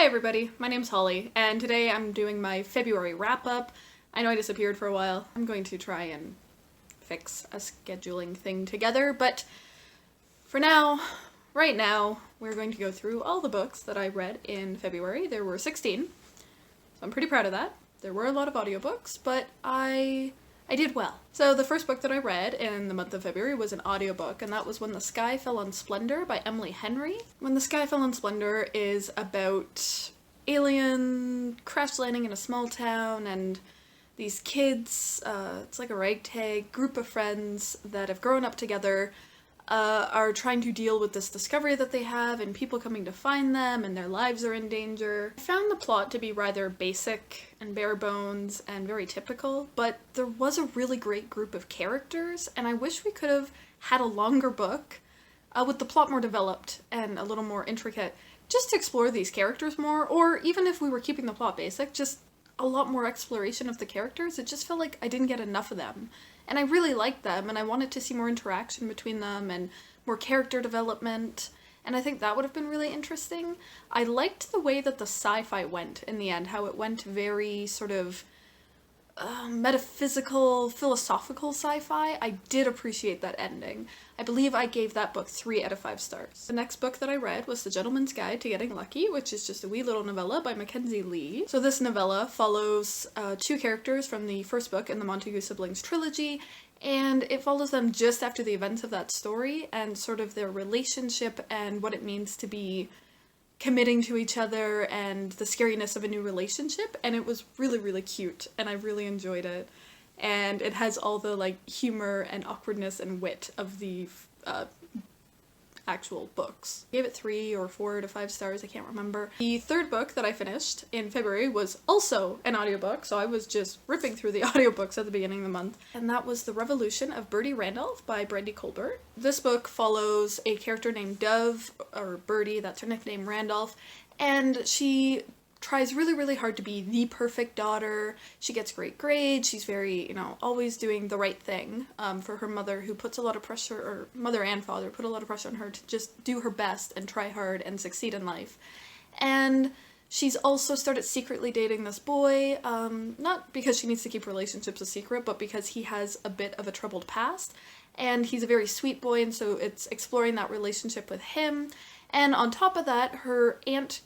Hi everybody, my name's Holly, and today I'm doing my February wrap-up. I know I disappeared for a while. I'm going to try and fix a scheduling thing together, but for now, right now, we're going to go through all the books that I read in February. There were 16, so I'm pretty proud of that. There were a lot of audiobooks, but I did well. So the first book that I read in the month of February was an audiobook, and that was When the Sky Fell on Splendor by Emily Henry. When the Sky Fell on Splendor is about alien crash landing in a small town, and these kids, it's like a ragtag group of friends that have grown up together, are trying to deal with this discovery that they have and people coming to find them and their lives are in danger. I found the plot to be rather basic and bare bones and very typical, but there was a really great group of characters and I wish we could have had a longer book with the plot more developed and a little more intricate, just to explore these characters more, or even if we were keeping the plot basic, just a lot more exploration of the characters. It just felt like I didn't get enough of them. And I really liked them, and I wanted to see more interaction between them and more character development, and I think that would have been really interesting. I liked the way that the sci-fi went in the end, how it went very sort of metaphysical, philosophical sci-fi. I did appreciate that ending. I believe I gave that book 3 out of 5 stars. The next book that I read was The Gentleman's Guide to Getting Lucky, which is just a wee little novella by Mackenzi Lee. So this novella follows 2 characters from the first book in the Montague siblings trilogy, and it follows them just after the events of that story and sort of their relationship and what it means to be committing to each other and the scariness of a new relationship, and it was really, really cute, and I really enjoyed it. And it has all the, like, humor and awkwardness and wit of the actual books. I gave it 3 or 4 out of 5 stars, I can't remember. The third book that I finished in February was also an audiobook, so I was just ripping through the audiobooks at the beginning of the month, and that was The Revolution of Birdie Randolph by Brandy Colbert. This book follows a character named Dove, or Birdie, that's her nickname, Randolph, and she tries really, really hard to be the perfect daughter. She gets great grades, she's very, always doing the right thing for her mother, who puts a lot of pressure, or mother and father put a lot of pressure on her to just do her best and try hard and succeed in life. And she's also started secretly dating this boy, not because she needs to keep relationships a secret, but because he has a bit of a troubled past, and he's a very sweet boy, and so it's exploring that relationship with him. And on top of that, her aunt,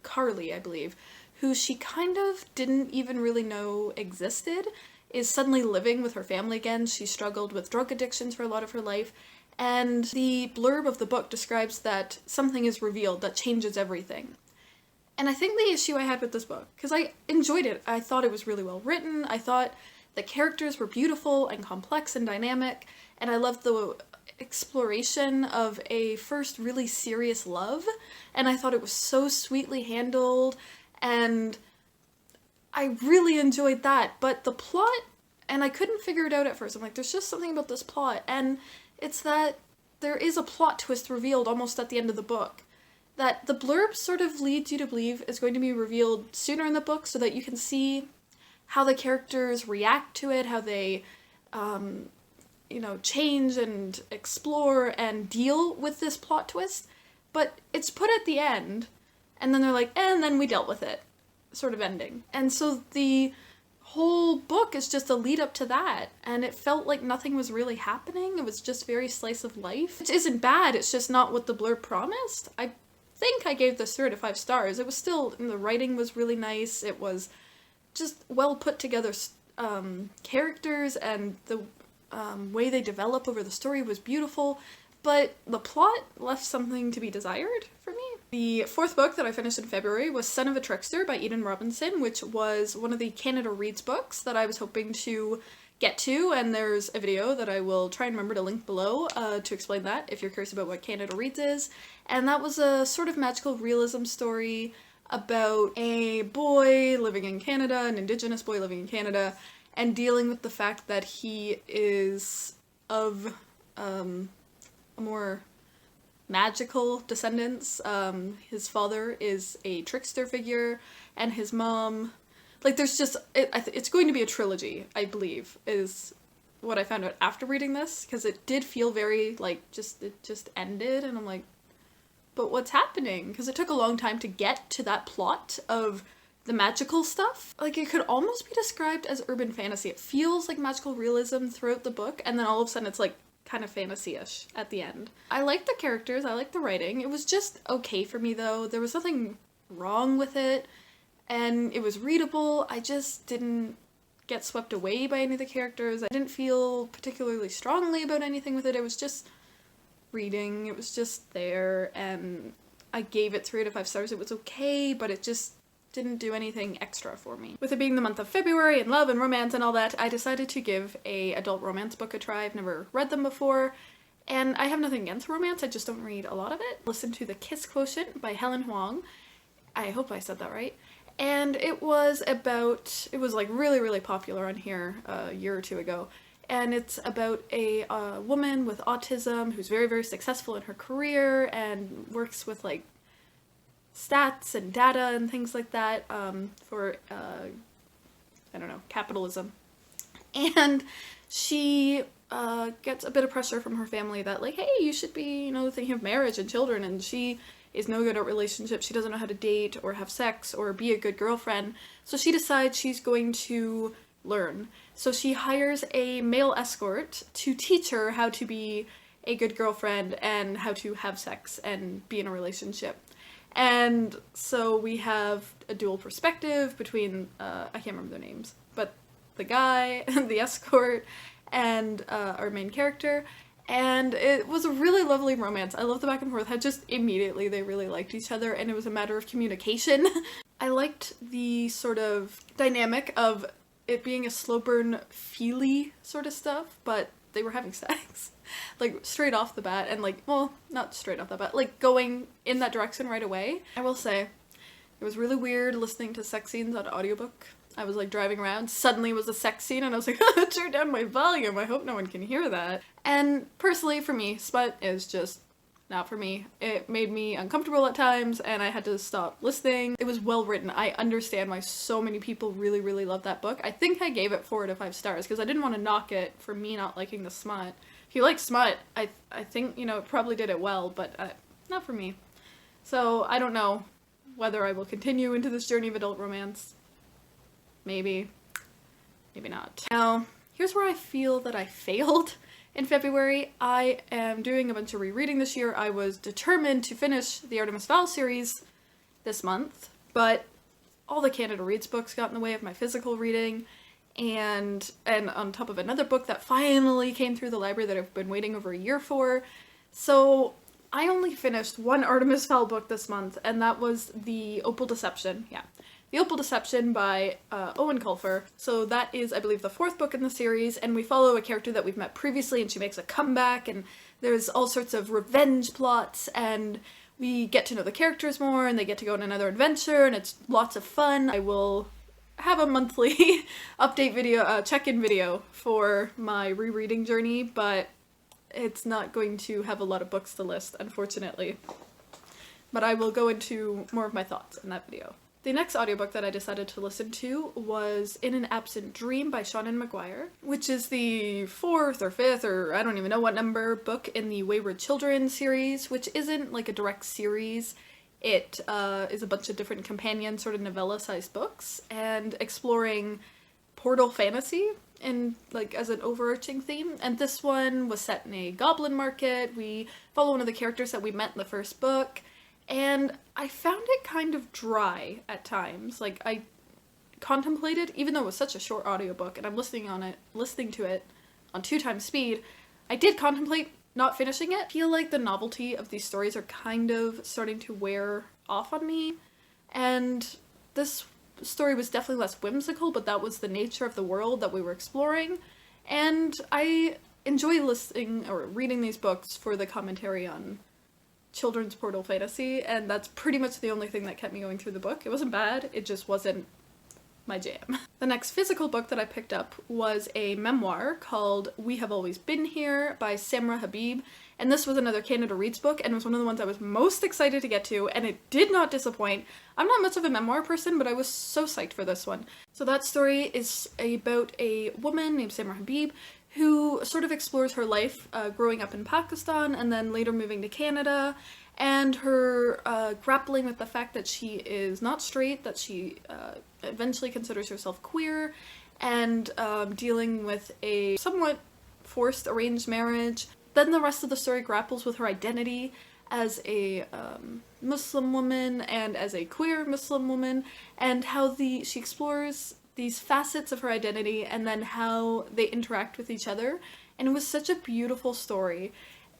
Carly, I believe, who she kind of didn't even really know existed, is suddenly living with her family again. She struggled with drug addictions for a lot of her life, and the blurb of the book describes that something is revealed that changes everything. And I think the issue I had with this book, because I enjoyed it, I thought it was really well written, I thought the characters were beautiful and complex and dynamic, and I loved the exploration of a first really serious love, and I thought it was so sweetly handled, and I really enjoyed that. But the plot, and I couldn't figure it out at first, I'm like, there's just something about this plot, and it's that there is a plot twist revealed almost at the end of the book that the blurb sort of leads you to believe is going to be revealed sooner in the book, so that you can see how the characters react to it, how they change and explore and deal with this plot twist, but it's put at the end, and then they're like, and then we dealt with it, sort of ending. And so the whole book is just a lead up to that, and it felt like nothing was really happening. It was just very slice of life, which isn't bad, it's just not what the blurb promised. I think I gave this 3 out of 5 stars. It was still, the writing was really nice, it was just well put together characters, and the way they develop over the story was beautiful, but the plot left something to be desired for me. The fourth book that I finished in February was Son of a Trickster by Eden Robinson, which was one of the Canada Reads books that I was hoping to get to, and there's a video that I will try and remember to link below to explain that if you're curious about what Canada Reads is. And that was a sort of magical realism story about a boy living in Canada, an Indigenous boy living in Canada, and dealing with the fact that he is of a more magical descendants. His father is a trickster figure, and his mom, like, there's just, it's going to be a trilogy, I believe, is what I found out after reading this, because it did feel very, like, it just ended, and I'm like, but what's happening? Because it took a long time to get to that plot of the magical stuff. Like, it could almost be described as urban fantasy. It feels like magical realism throughout the book, and then all of a sudden it's like kind of fantasy-ish at the end. I like the characters, I like the writing. It was just okay for me though. There was nothing wrong with it, and it was readable. I just didn't get swept away by any of the characters. I didn't feel particularly strongly about anything with it. It was just reading. It was just there, and I gave it 3 out of 5 stars. It was okay, but it just didn't do anything extra for me. With it being the month of February and love and romance and all that, I decided to give a adult romance book a try. I've never read them before, and I have nothing against romance, I just don't read a lot of it. Listen to The Kiss Quotient by Helen Hoang. I hope I said that right. And it was like really popular on here a year or 2 ago. And it's about a woman with autism who's very successful in her career and works with like stats and data and things like that for, I don't know, capitalism. And she gets a bit of pressure from her family that like, hey, you should be, you know, thinking of marriage and children, and she is no good at relationships. She doesn't know how to date or have sex or be a good girlfriend. So she decides she's going to learn. So she hires a male escort to teach her how to be a good girlfriend and how to have sex and be in a relationship. And so we have a dual perspective between, I can't remember their names, but the guy and the escort and our main character. And it was a really lovely romance. I love the back and forth. Just immediately they really liked each other, and it was a matter of communication. I liked the sort of dynamic of it being a slow burn feely sort of stuff, but they were having sex. Like, straight off the bat, and like, well, not straight off the bat, like going in that direction right away. I will say, it was really weird listening to sex scenes on audiobook. I was like driving around, suddenly was a sex scene, and I was like, turn down my volume, I hope no one can hear that. And personally, for me, smut is just not for me. It made me uncomfortable at times, and I had to stop listening. It was well written. I understand why so many people really love that book. I think I gave it 4 out of 5 stars, because I didn't want to knock it for me not liking the smut. If you like smut, I think, you know, it probably did it well, but not for me. So I don't know whether I will continue into this journey of adult romance. Maybe. Maybe not. Now, here's where I feel that I failed in February. I am doing a bunch of rereading this year. I was determined to finish the Artemis Fowl series this month, but all the Canada Reads books got in the way of my physical reading, and on top of another book that finally came through the library that I've been waiting over a year for. So I only finished one Artemis Fowl book this month, and that was the Opal Deception. Yeah. The Opal Deception by Eoin Colfer. So that is, I believe, the 4th book in the series, and we follow a character that we've met previously, and she makes a comeback, and there's all sorts of revenge plots, and we get to know the characters more, and they get to go on another adventure, and it's lots of fun. I will have a monthly update video, check-in video for my rereading journey, but it's not going to have a lot of books to list, unfortunately. But I will go into more of my thoughts in that video. The next audiobook that I decided to listen to was In an Absent Dream by Seanan McGuire, which is the 4th or 5th, or I don't even know what number, book in the Wayward Children series, which isn't like a direct series. It is a bunch of different companion sort of novella-sized books, and exploring portal fantasy and like as an overarching theme. And this one was set in a goblin market. We follow one of the characters that we met in the first book, and I found it kind of dry at times. Like, I contemplated, even though it was such a short audiobook and I'm listening to it on 2 times speed, I did contemplate not finishing it. I feel like the novelty of these stories are kind of starting to wear off on me, and this story was definitely less whimsical, but that was the nature of the world that we were exploring, and I enjoy listening or reading these books for the commentary on children's portal fantasy, and that's pretty much the only thing that kept me going through the book. It wasn't bad, it just wasn't my jam. The next physical book that I picked up was a memoir called We Have Always Been Here by Samra Habib, and this was another Canada Reads book, and it was one of the ones I was most excited to get to, and it did not disappoint. I'm not much of a memoir person, but I was so psyched for this one. So that story is about a woman named Samra Habib who sort of explores her life growing up in Pakistan and then later moving to Canada, and her grappling with the fact that she is not straight, that she eventually considers herself queer, and dealing with a somewhat forced arranged marriage. Then the rest of the story grapples with her identity as a Muslim woman and as a queer Muslim woman, and how she explores these facets of her identity and then how they interact with each other. And it was such a beautiful story,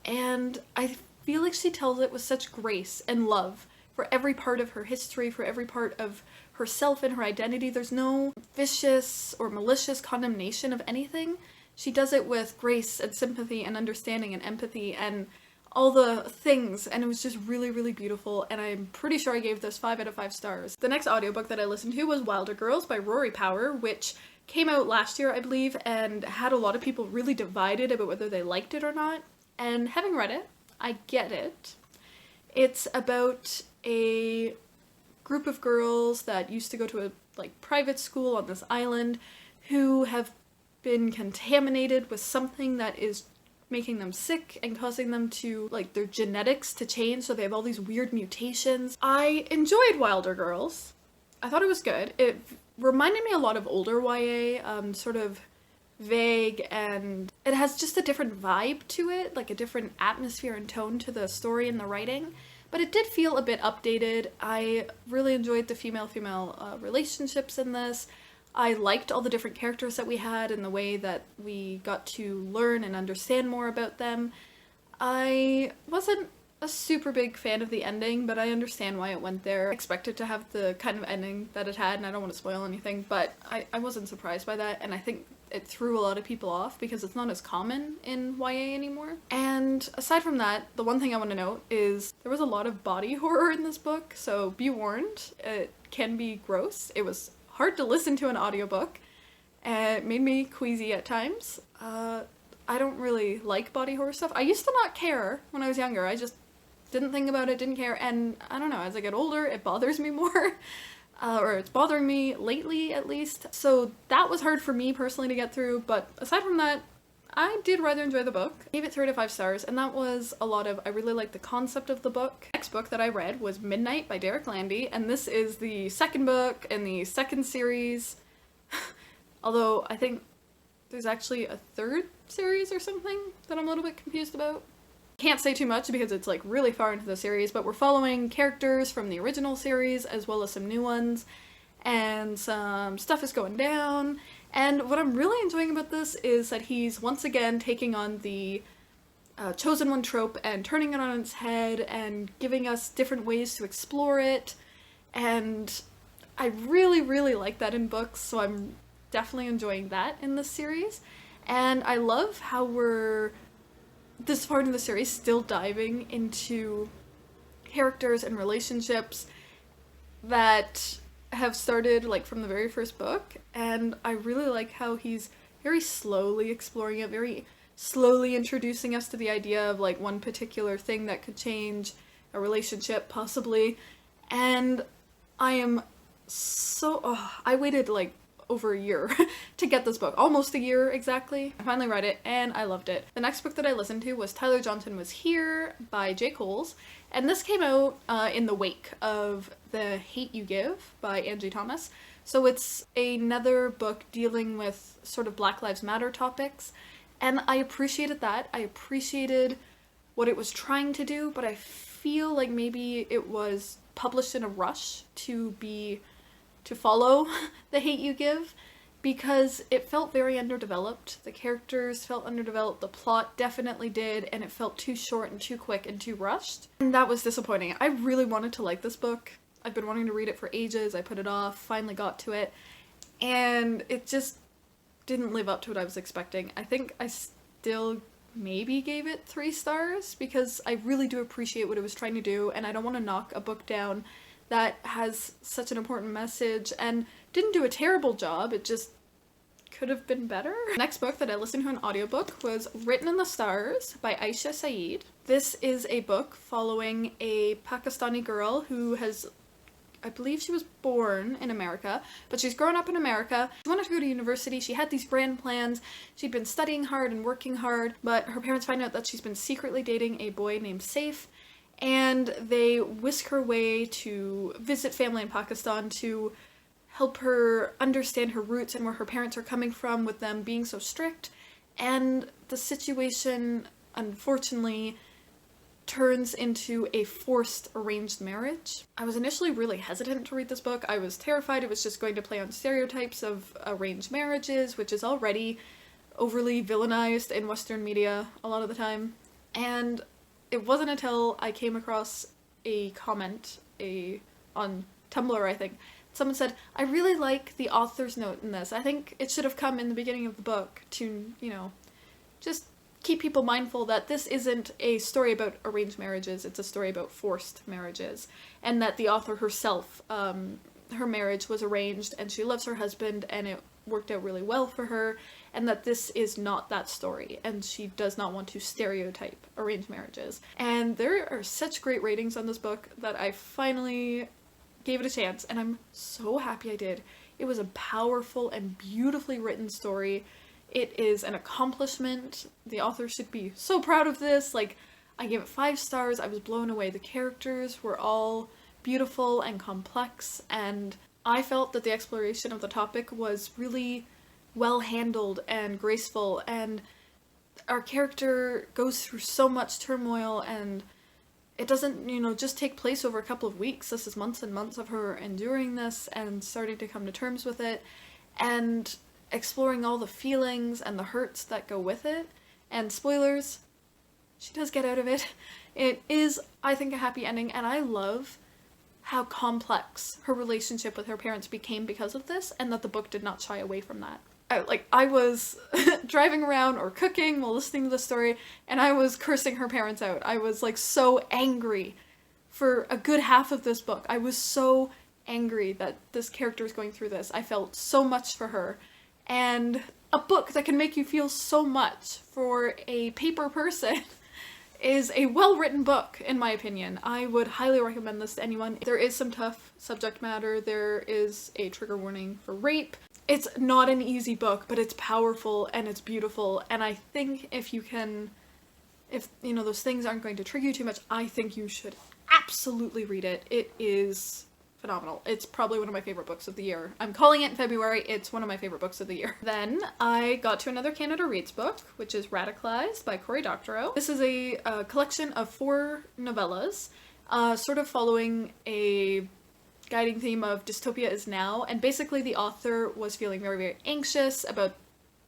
and I feel like she tells it with such grace and love for every part of her history, for every part of herself and her identity. There's no vicious or malicious condemnation of anything. She does it with grace and sympathy and understanding and empathy and all the things, and it was just really, really beautiful, and I'm pretty sure I gave this 5 out of 5 stars. The next audiobook that I listened to was Wilder Girls by Rory Power, which came out last year, I believe, and had a lot of people really divided about whether they liked it or not, and having read it, I get it. It's about a group of girls that used to go to a private school on this island who have been contaminated with something that is making them sick and causing them to, their genetics to change, so they have all these weird mutations. I enjoyed Wilder Girls. I thought it was good. It reminded me a lot of older YA, sort of vague, and it has just a different vibe to it, a different atmosphere and tone to the story and the writing, but it did feel a bit updated. I really enjoyed the female-female relationships in this. I liked all the different characters that we had and the way that we got to learn and understand more about them. I wasn't a super big fan of the ending, but I understand why it went there. I expected to have the kind of ending that it had, and I don't want to spoil anything, but I wasn't surprised by that, and I think it threw a lot of people off because it's not as common in YA anymore. And aside from that, the one thing I want to note is there was a lot of body horror in this book, so be warned, it can be gross. It was hard to listen to an audiobook, and it made me queasy at times. I don't really like body horror stuff. I used to not care when I was younger. I just didn't think about it, didn't care, and I don't know, as I get older, it bothers me more. Or it's bothering me lately, at least. So that was hard for me personally to get through, but aside from that, I did rather enjoy the book. I gave it 3 out of 5 stars, and that was a lot of, I really liked the concept of the book. The next book that I read was Midnight by Derek Landy, and this is the second book in the second series. Although I think there's actually a third series or something that I'm a little bit confused about. Can't say too much because it's really far into the series, but we're following characters from the original series as well as some new ones, and some stuff is going down. And what I'm really enjoying about this is that he's once again taking on the chosen one trope and turning it on its head and giving us different ways to explore it, and I really, really like that in books, so I'm definitely enjoying that in this series. And I love how we're this far into the series still diving into characters and relationships that have started from the very first book, and I really like how he's very slowly exploring it, very slowly introducing us to the idea of one particular thing that could change a relationship possibly. And I am so I waited over a year to get this book, almost a year exactly. I finally read it and I loved it. The next book that I listened to was Tyler Johnson Was Here by J. Coles, and this came out in the wake of The Hate You Give by Angie Thomas. So it's another book dealing with sort of Black Lives Matter topics, and I appreciated that. I appreciated what it was trying to do, but I feel like maybe it was published in a rush to follow The Hate You Give, because it felt very underdeveloped. The characters felt underdeveloped, the plot definitely did, and it felt too short and too quick and too rushed. And that was disappointing. I really wanted to like this book. I've been wanting to read it for ages. I put it off, finally got to it, and it just didn't live up to what I was expecting. I think I still maybe gave it 3 stars because I really do appreciate what it was trying to do, and I don't want to knock a book down that has such an important message and didn't do a terrible job. It just could have been better. The next book that I listened to an audiobook was Written in the Stars by Aisha Saeed. This is a book following a Pakistani girl who has I believe she was born in America, but she's grown up in America. She wanted to go to university. She had these grand plans. She'd been studying hard and working hard, but her parents find out that she's been secretly dating a boy named Saif, and they whisk her away to visit family in Pakistan to help her understand her roots and where her parents are coming from with them being so strict. And the situation, unfortunately, turns into a forced arranged marriage. I was initially really hesitant to read this book. I was terrified it was just going to play on stereotypes of arranged marriages, which is already overly villainized in Western media a lot of the time. And it wasn't until I came across a comment on Tumblr, I think. Someone said, I really like the author's note in this. I think it should have come in the beginning of the book to, just keep people mindful that this isn't a story about arranged marriages, it's a story about forced marriages. And that the author herself, her marriage was arranged and she loves her husband and it worked out really well for her, and that this is not that story and she does not want to stereotype arranged marriages. And there are such great ratings on this book that I finally gave it a chance, and I'm so happy I did. It was a powerful and beautifully written story. It is an accomplishment. The author should be so proud of this. Like, I gave it 5 stars. I was blown away. The characters were all beautiful and complex, and I felt that the exploration of the topic was really well handled and graceful, and our character goes through so much turmoil, and it doesn't, just take place over a couple of weeks. This is months and months of her enduring this and starting to come to terms with it, and exploring all the feelings and the hurts that go with it. And spoilers, she does get out of it. It is, I think, a happy ending, and I love how complex her relationship with her parents became because of this, and that the book did not shy away from that. I was driving around or cooking while listening to the story, and I was cursing her parents out. I was, so angry for a good half of this book. I was so angry that this character is going through this. I felt so much for her. And a book that can make you feel so much for a paper person is a well-written book, in my opinion. I would highly recommend this to anyone. There is some tough subject matter. There is a trigger warning for rape. It's not an easy book, but it's powerful and it's beautiful, and I think if those things aren't going to trigger you too much, I think you should absolutely read it. It is phenomenal. It's probably one of my favorite books of the year. I'm calling it in February. It's one of my favorite books of the year. Then I got to another Canada Reads book, which is Radicalized by Cory Doctorow. This is a collection of 4 novellas, sort of following a guiding theme of dystopia is now, and basically the author was feeling very, very anxious about,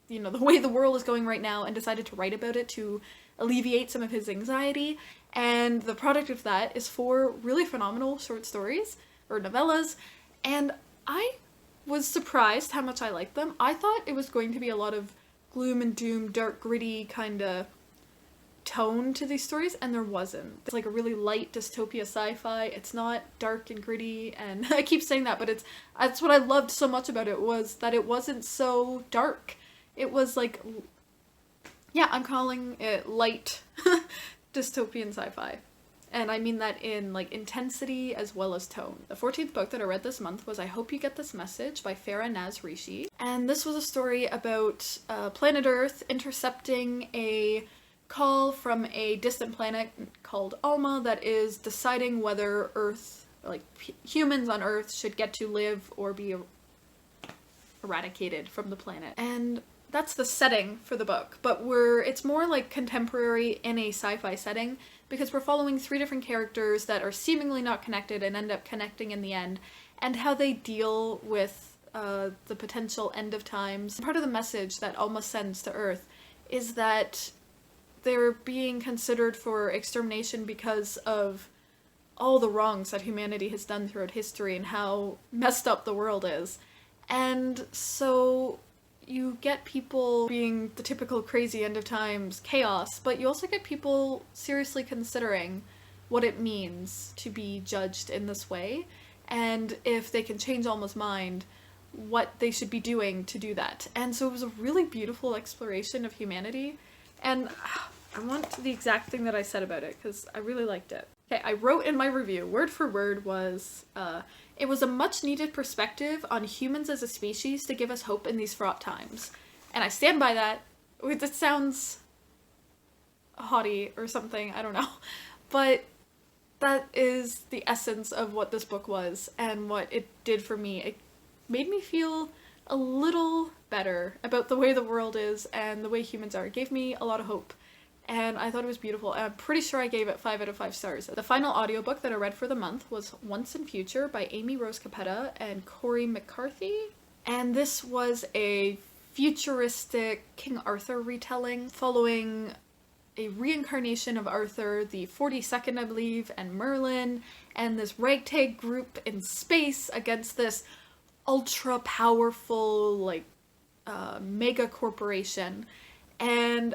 the way the world is going right now, and decided to write about it to alleviate some of his anxiety, and the product of that is 4 really phenomenal short stories, or novellas, and I was surprised how much I liked them. I thought it was going to be a lot of gloom and doom, dark, gritty kind of tone to these stories, and there wasn't. It's like a really light dystopia sci-fi. It's not dark and gritty, and I keep saying that, but that's what I loved so much about it, was that it wasn't so dark. It was I'm calling it light dystopian sci-fi. And I mean that in intensity as well as tone. The 14th book that I read this month was I Hope You Get This Message by Farah Rishi. And this was a story about planet Earth intercepting a call from a distant planet called Alma that is deciding whether Earth, humans on Earth, should get to live or be eradicated from the planet. And that's the setting for the book, but it's more contemporary in a sci-fi setting, because we're following 3 different characters that are seemingly not connected and end up connecting in the end, and how they deal with the potential end of times. Part of the message that Alma sends to Earth is that they're being considered for extermination because of all the wrongs that humanity has done throughout history and how messed up the world is. And so you get people being the typical crazy end of times chaos, but you also get people seriously considering what it means to be judged in this way, and if they can change Alma's mind, what they should be doing to do that. And so it was a really beautiful exploration of humanity, and I want the exact thing that I said about it, because I really liked it. Okay, I wrote in my review, word for word was, It was a much needed perspective on humans as a species to give us hope in these fraught times. And I stand by that. It sounds haughty or something, I don't know. But that is the essence of what this book was and what it did for me. It made me feel a little better about the way the world is and the way humans are. It gave me a lot of hope. And I thought it was beautiful. And I'm pretty sure I gave it 5 out of 5 stars. The final audiobook that I read for the month was Once in Future by Amy Rose Capetta and Cory McCarthy. And this was a futuristic King Arthur retelling following a reincarnation of Arthur, the 42nd, I believe, and Merlin, and this ragtag group in space against this ultra powerful, like, mega corporation. And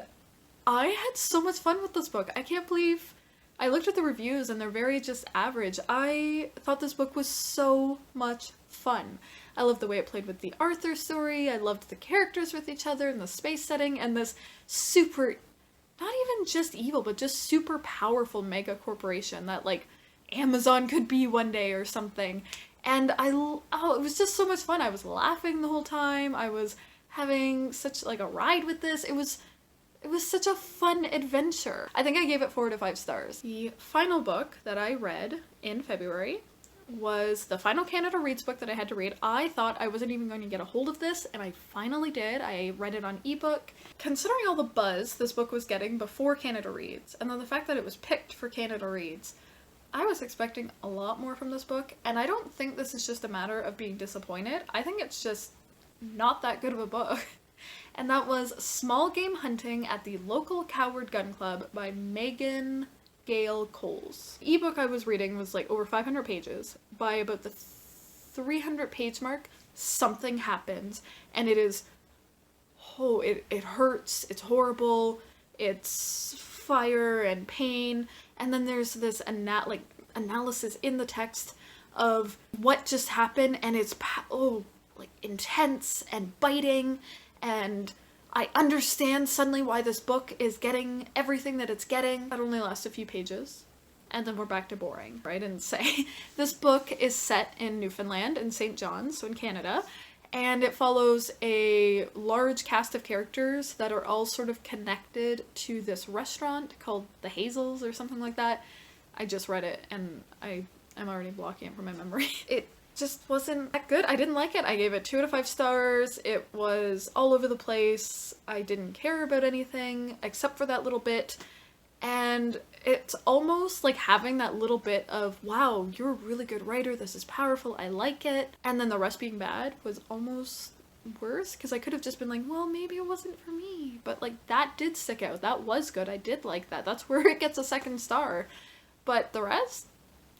I had so much fun with this book. I can't believe I looked at the reviews and they're very just average. I thought this book was so much fun. I loved the way it played with the Arthur story. I loved the characters with each other and the space setting and this super, not even just evil, but just super powerful mega corporation that like Amazon could be one day or something. And it was just so much fun. I was laughing the whole time. I was having such like a ride with this. It was such a fun adventure. I think I gave it 4 to 5 stars. The final book that I read in February was the final Canada Reads book that I had to read. I thought I wasn't even going to get a hold of this, and I finally did. I read it on ebook. Considering all the buzz this book was getting before Canada Reads, and then the fact that it was picked for Canada Reads, I was expecting a lot more from this book, and I don't think this is just a matter of being disappointed. I think it's just not that good of a book. And that was Small Game Hunting at the Local Coward Gun Club by Megan Gail Coles. The ebook I was reading was like over 500 pages. By about the 300 page mark, something happens, and it is, it hurts, it's horrible, it's fire and pain, and then there's this analysis in the text of what just happened, and it's like intense and biting, and I understand suddenly why this book is getting everything that it's getting. That only lasts a few pages, and then we're back to boring. I didn't say. This book is set in Newfoundland, in St. John's, so in Canada, and it follows a large cast of characters that are all sort of connected to this restaurant called The Hazels or something like that. I just read it, and I'm already blocking it from my memory. It just wasn't that good. I didn't like it. I gave it 2 out of 5 stars. It was all over the place. I didn't care about anything except for that little bit. And it's almost like having that little bit of, wow, you're a really good writer. This is powerful. I like it. And then the rest being bad was almost worse, because I could have just been like, well, maybe it wasn't for me. But like that did stick out. That was good. I did like that. That's where it gets a 2nd star. But the rest,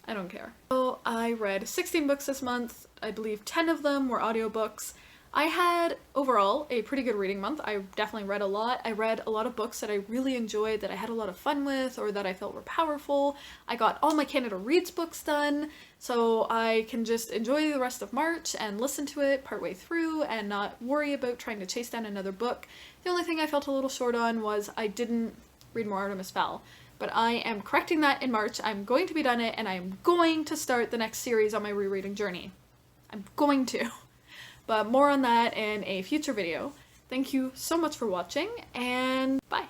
I don't care. So I read 16 books this month. I believe 10 of them were audiobooks. I had, overall, a pretty good reading month. I definitely read a lot. I read a lot of books that I really enjoyed, that I had a lot of fun with, or that I felt were powerful. I got all my Canada Reads books done, so I can just enjoy the rest of March and listen to it partway through and not worry about trying to chase down another book. The only thing I felt a little short on was I didn't read more Artemis Fowl. But I am correcting that in March. I'm going to be done it, and I'm going to start the next series on my rereading journey. I'm going to. But more on that in a future video. Thank you so much for watching, and bye!